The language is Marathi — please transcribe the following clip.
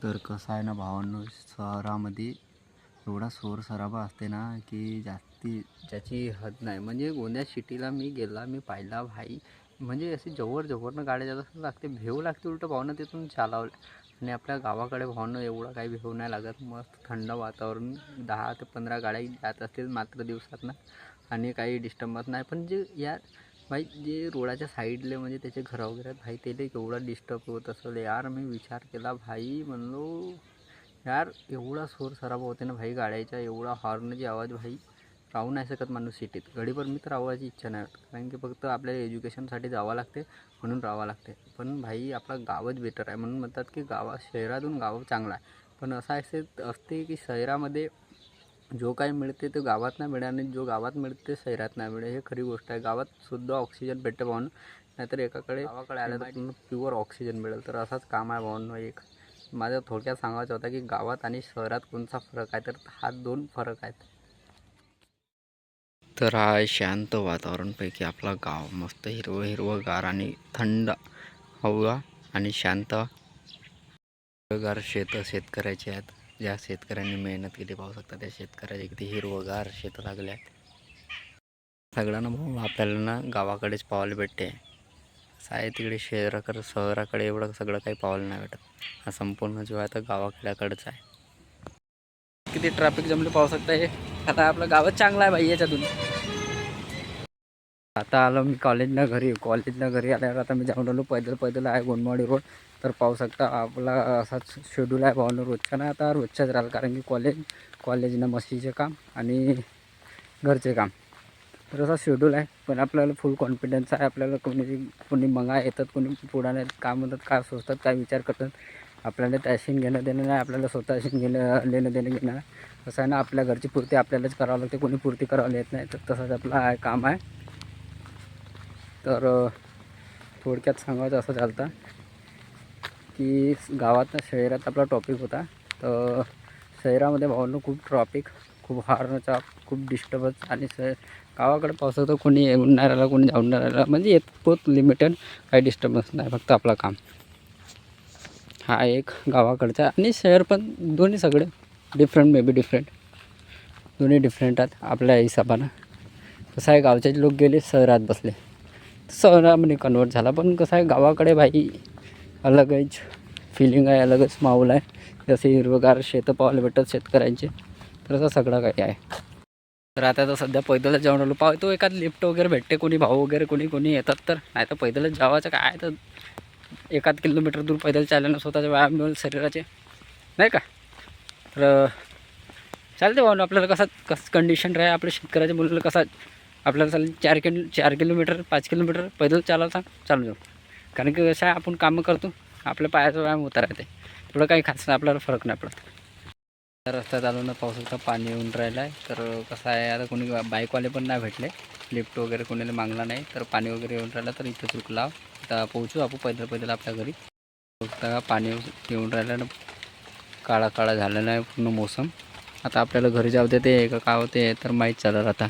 तर कसं आहे ना भावांनो, शहरामध्ये एवढा शोर सराबा असते ना की ज्याची हद नाही. म्हणजे गोंदिया सिटीला मी गेला, मी पाहिला भाई, म्हणजे अशी जवळनं गाड्या जात लागते, भेव लागते उलटं भावनं तिथून चालवलं. आणि आपल्या गावाकडे भावनं एवढा काही भेव नाही लागत, मस्त थंड वातावरण, 10 ते 15 गाड्या जात असतील मात्र दिवसात ना, आणि काही डिस्टर्बच नाही. पण जे यार भाई, जे रोडाच्या साईडले म्हणजे त्याचे घरं वगैरे भाई, त्याला केवढा डिस्टर्ब होत असेल यार. मी विचार केला भाई, म्हणलो यार एवढा शोर सराबा होते ना भाई गाड्याचा, एवढा हॉर्नची आवाज भाई, राहू नाही शकत माणूस सिटीत. गडीभर मी तर राहायची इच्छा नाही होत, कारण की फक्त आपल्याला एज्युकेशनसाठी जावं लागते म्हणून राहावं लागते. पण भाई आपलं गावच बेटर आहे. म्हणून म्हणतात की शहरातून गाव चांगला आहे. पण असं असते की शहरामध्ये जो काही मिळते ते गावात नाही मिळे, आणि जो गावात मिळते ते शहरात नाही मिळे. हे खरी गोष्ट आहे. गावात सुद्धा ऑक्सिजन भेटते भावनं, नाहीतर गावाकडे आलं तर प्युअर ऑक्सिजन मिळेल. तर असाच काम आहे भावनं. एक माझ्या थोडक्यात सांगायचं होता की गावात आणि शहरात कोणता फरक आहे, तर हा 2 फरक आहेत. तर हा आहे शांत वातावरणपैकी आपला गाव, मस्त हिरवं गार आणि थंड हवा आणि शांत हिरवगार शेतकऱ्याचे आहेत. ज्या शेतकऱ्यांनी मेहनत केली पाहू शकता, त्या शेतकऱ्याचे किती हिरवगार शेतं लागले आहेत. सगळ्यांना भाऊ आपल्याला ना गावाकडेच पाहायला भेटते. असं आहे, तिकडे शहराकडे एवढं सगळं काही पाहायला नाही भेटत. हा संपूर्ण जो आहे तर गावाकडेच आहे. किती ट्रॅफिक जमले पाहू शकता. हे आता आपलं गावच चांगलं आहे भाई याच्यातून. आता आलो मी कॉलेजला घरी आल्यावर आता मी जाऊन आलो पैदल आहे गोंदवाडी रोड. तर पाहू शकता आपला असाच शेड्यूल आहे भावनं रोजचा ना, आता रोजच्याच राहिलं, कारण की कॉलेजनं मशीचे काम आणि घरचे काम, तर असा शेड्यूल आहे. पण आपल्याला फुल कॉन्फिडन्स आहे. आपल्याला कोणी मंगा येतात, कोणी पुढाने काय म्हणतात, काय सोचतात, काय विचार करतात, आपल्याला त्याशी घेणं देणं नाही. आपल्याला स्वतःशी लेणं देणं घेणं आहे. कसं आहे ना, आपल्या घरची पूर्ती आपल्यालाच करावं लागते, कोणी पूर्ती करायला येत नाही. तर तसंच आपलं काम आहे. तर थोडक्यात सांगायचं असं चालतं की गावात शहरात आपला टॉपिक होता. तर शहरामध्ये भावांनो खूप ट्रॉफिक, खूप हॉर्नचा, खूप डिस्टर्बन्स, आणि गावाकडे पावसाचं तर कोणी येऊन नाही राहिला, कोणी जाऊन नाही राहिला, म्हणजे बहुत लिमिटेड, काही डिस्टर्बन्स नाही, फक्त आपलं काम. हा एक गावाकडचा आणि शहर, पण दोन्ही सगळे डिफरंट दोन्ही डिफरंट आहेत आपल्या हिशोबानं. कसं आहे, गावचे लोक गेले शहरात बसले, शहरामध्ये कन्वर्ट झाला. पण कसं आहे, गावाकडे भाई अलगच फिलिंग आहे, अलगच माहोल आहे. जसे हिरवगार शेतं पाहायला भेटतात शेतकऱ्यांचे, तर असं सगळं काही आहे. तर आता तर सध्या पैदलच जाऊन आलो. पाहतो एखाद लिफ्ट वगैरे भेटते, कोणी भाऊ वगैरे कोणी येतात, तर नाही तर पैदलच जावाचं काय, तर 1 किलोमीटर दूर पैदल चालल्यानं स्वतःचे व्यायाम मिळेल शरीराचे, नाही का. तर चालते भाऊ, आपल्याला कसं कंडिशन राहा आपल्या शेतकऱ्याच्या मुलाला, कसा आपल्याला चालेल 4 किलोमीटर 5 किलोमीटर पैदल चालू जाऊ. कारण की कसं आहे, आपण कामं करतो, आपल्या पायाचा व्यायाम होता राहते, थोडं काही खास आपल्याला फरक नाही पडत. रस्त्यात आलो ना, पावसाचं पाणी येऊन राहिलं आहे. तर कसं आहे, आता कोणी बाईकवाले पण नाही भेटले, लिफ्ट वगैरे कोणाला मागला नाही, तर पाणी वगैरे येऊन राहिलं, तर इथं चुकला. आता पोहोचू आपण पैदल आपल्या घरी. पाणी येऊन राहिलं ना, काळा झालेला आहे पूर्ण मोसम. आता आपल्याला घरी जाऊ देते का काय होते तर माहीत चाललं आता.